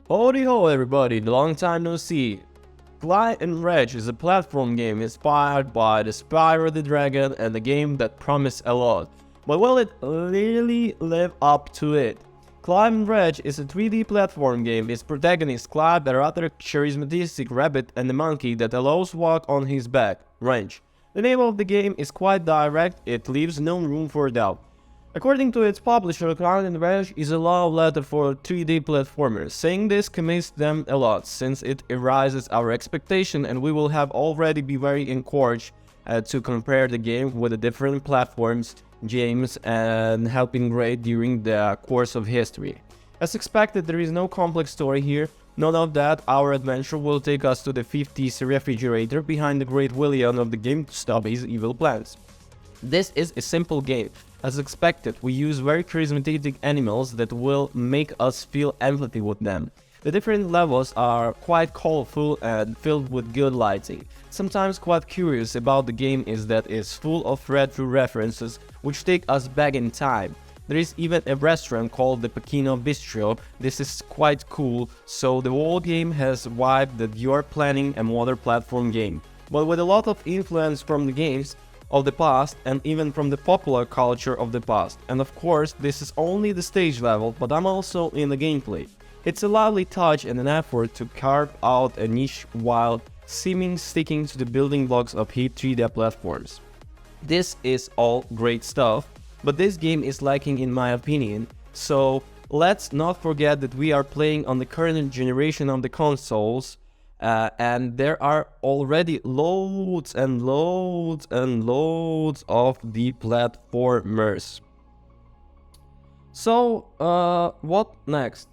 Howdy ho everybody, long time no see. Clive and Wrench is a platform game inspired by the Spyro the Dragon and a game that promised a lot. But will it really live up to it? Clive and Wrench is a 3D platform game. Its protagonist Clive, a rather charismatic rabbit, and a monkey that allows walk on his back, Wrench. The name of the game is quite direct, it leaves no room for doubt. According to its publisher, Clive and Wrench is a love letter for 3D platformers. Saying this commits them a lot, since it arises our expectation, and we will have already be very encouraged to compare the game with the different platforms, games, and helping grade during the course of history. As expected, there is no complex story here. None of that. Our adventure will take us to the 50s refrigerator behind the great villain of the game to stop his evil plans. This is a simple game. As expected, we use very charismatic animals that will make us feel empathy with them. The different levels are quite colorful and filled with good lighting. Sometimes quite curious about the game is that it's full of retro references which take us back in time. There is even a restaurant called the Pekino Bistro. This is quite cool, so the whole game has vibe that you're planning a modern platform game. But with a lot of influence from the games of the past and even from the popular culture of the past. And of course, this is only the stage level, but I'm also in the gameplay. It's a lovely touch and an effort to carve out a niche while seeming sticking to the building blocks of hit 3D platforms. This is all great stuff, but this game is lacking in my opinion, so let's not forget that we are playing on the current generation of the consoles, and there are already loads and loads and loads of the platformers. So, what next?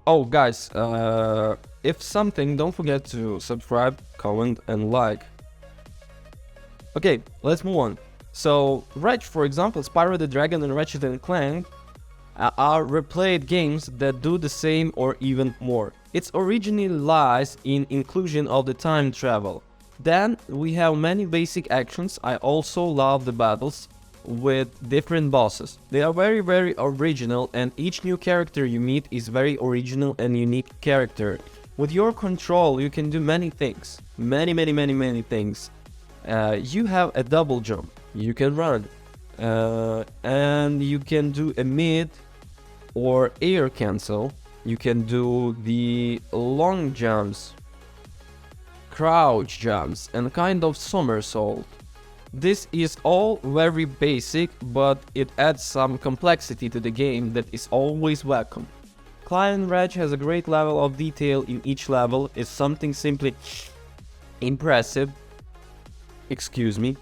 Oh guys, if something, don't forget to subscribe, comment and like. Okay, let's move on. So, Wrench, for example, Spyro the Dragon and Ratchet and Clank are replayed games that do the same or even more. Its origin lies in inclusion of the time travel. Then we have many basic actions. I also love the battles with different bosses. They are very original, and each new character you meet is very original and unique character. With your control you can do many things. Many things. You have a double jump. You can run. And you can do a mid or air cancel. You can do the long jumps, crouch jumps, and kind of somersault. This is all very basic, but it adds some complexity to the game that is always welcome. Clive and Wrench has a great level of detail in each level. It's something simply impressive. Excuse me.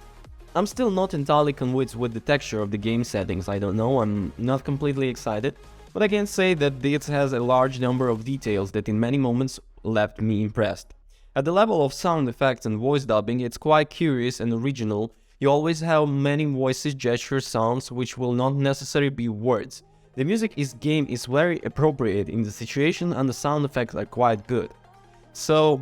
I'm still not entirely convinced with the texture of the game settings, I don't know, I'm not completely excited, but I can say that this has a large number of details that in many moments left me impressed. At the level of sound effects and voice dubbing, it's quite curious and original. You always have many voices, gestures, sounds, which will not necessarily be words. The music in game is very appropriate in the situation and the sound effects are quite good. So,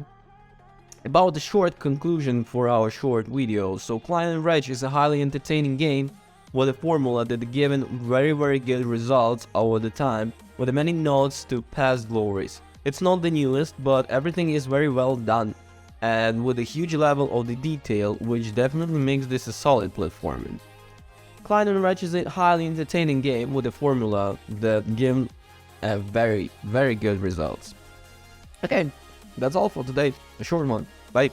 about the short conclusion for our short video, so Clive and Wrench is a highly entertaining game with a formula that given very good results over the time, with many nods to past glories. It's not the newest, but everything is very well done, and with a huge level of the detail, which definitely makes this a solid platformer. Clive and Wrench is a highly entertaining game with a formula that gives a very good results. Okay, that's all for today, a short one. Bye.